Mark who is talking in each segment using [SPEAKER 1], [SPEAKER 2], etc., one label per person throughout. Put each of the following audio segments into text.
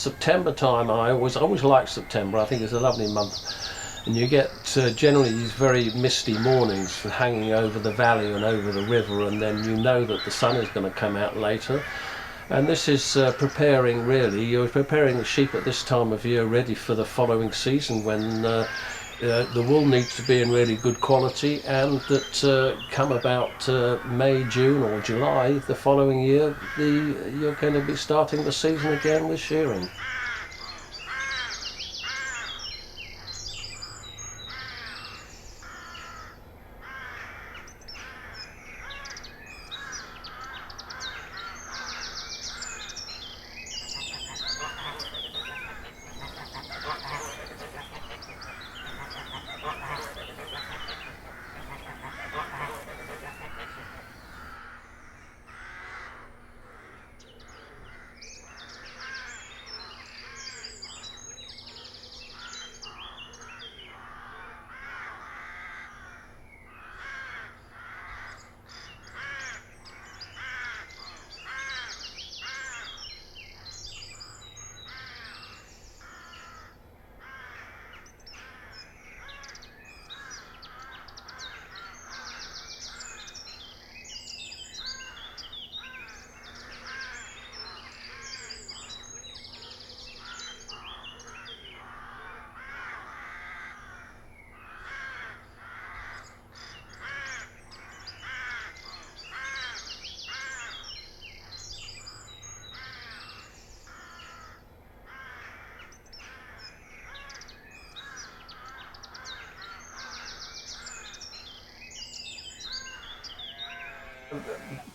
[SPEAKER 1] September time, I always like September. I think it's a lovely month, and you get generally these very misty mornings hanging over the valley and over the river, and then you know that the sun is going to come out later. And this is preparing, really, you're preparing the sheep at this time of year ready for the following season, when the wool needs to be in really good quality, and that come about May, June or July the following year, you're going to be starting the season again with shearing.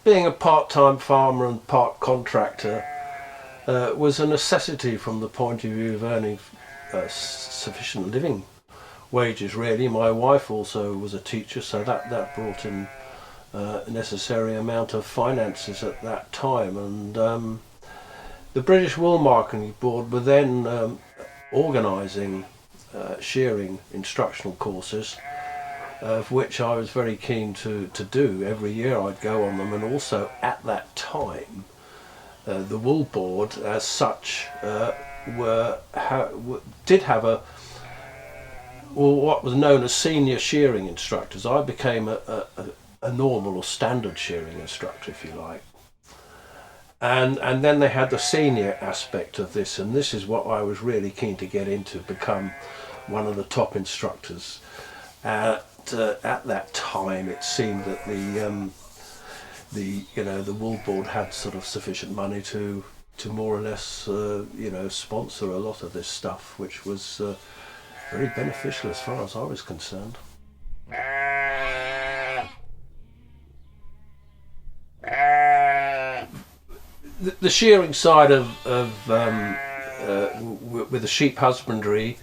[SPEAKER 1] Being a part-time farmer and part contractor was a necessity from the point of view of earning sufficient living wages, really. My wife also was a teacher, so that brought in a necessary amount of finances at that time. And the British Wool Marketing Board were then organising shearing instructional courses, of which I was very keen to do. Every year I'd go on them, and also at that time the Wool Board as such did have what was known as senior shearing instructors. I became a normal or standard shearing instructor, if you like. And then they had the senior aspect of this, and this is what I was really keen to get into, become one of the top instructors. At that time, it seemed that the Wool Board had sort of sufficient money to more or less sponsor a lot of this stuff, which was very beneficial as far as I was concerned. The shearing side of with the sheep husbandry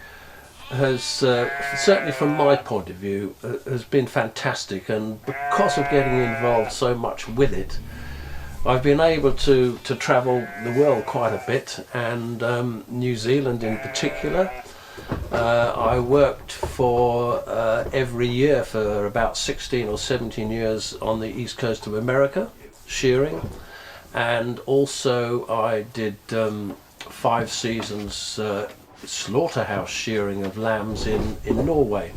[SPEAKER 1] has certainly from my point of view has been fantastic, and because of getting involved so much with it, I've been able to travel the world quite a bit, and New Zealand in particular. I worked for every year for about 16 or 17 years on the east coast of America, shearing, and also I did 5 seasons slaughterhouse shearing of lambs in Norway.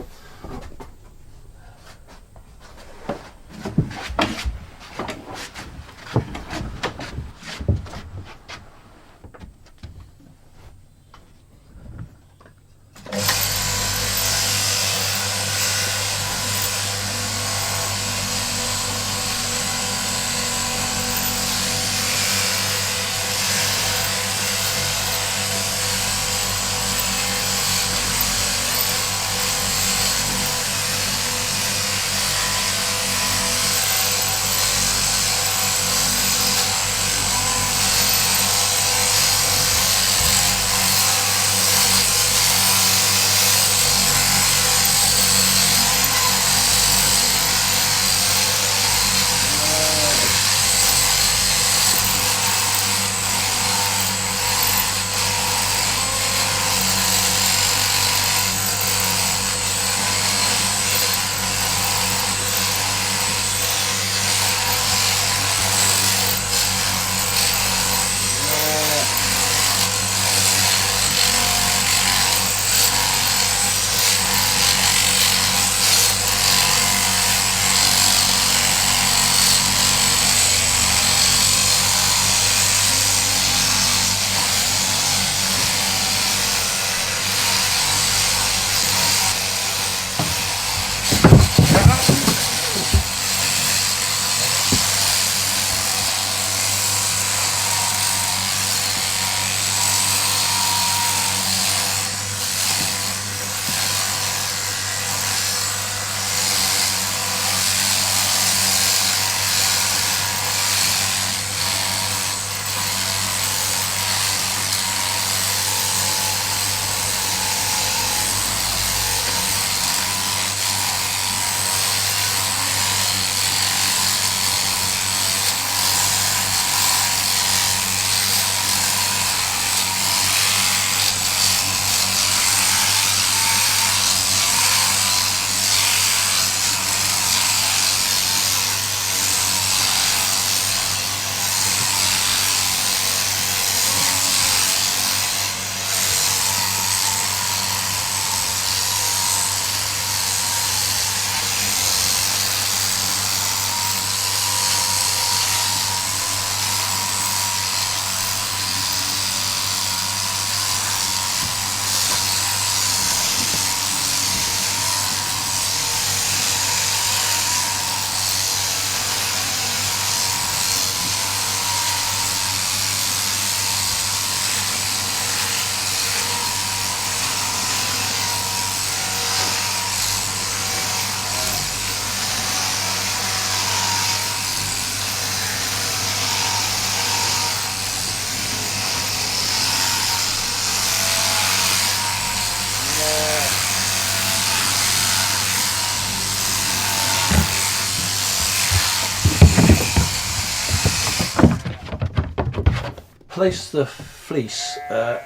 [SPEAKER 1] place the fleece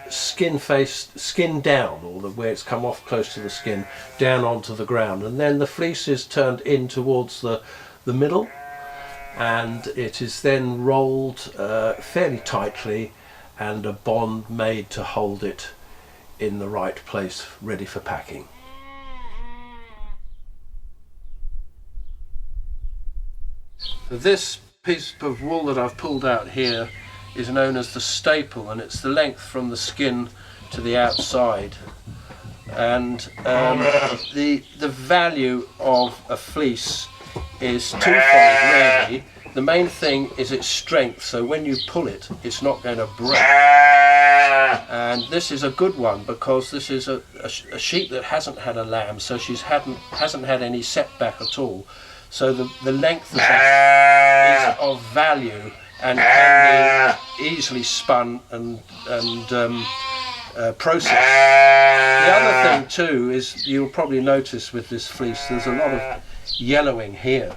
[SPEAKER 1] skin down, or where it's come off close to the skin, down onto the ground, and then the fleece is turned in towards the middle, and it is then rolled fairly tightly, and a bond made to hold it in the right place, ready for packing. This piece of wool that I've pulled out here is known as the staple, and it's the length from the skin to the outside. And the value of a fleece is twofold, really. The main thing is its strength, so when you pull it, it's not going to break. And this is a good one because this is a sheep that hasn't had a lamb, so she hasn't had any setback at all. So the length of that is of value and can be easily spun and processed. The other thing too is, you'll probably notice with this fleece, there's a lot of yellowing here.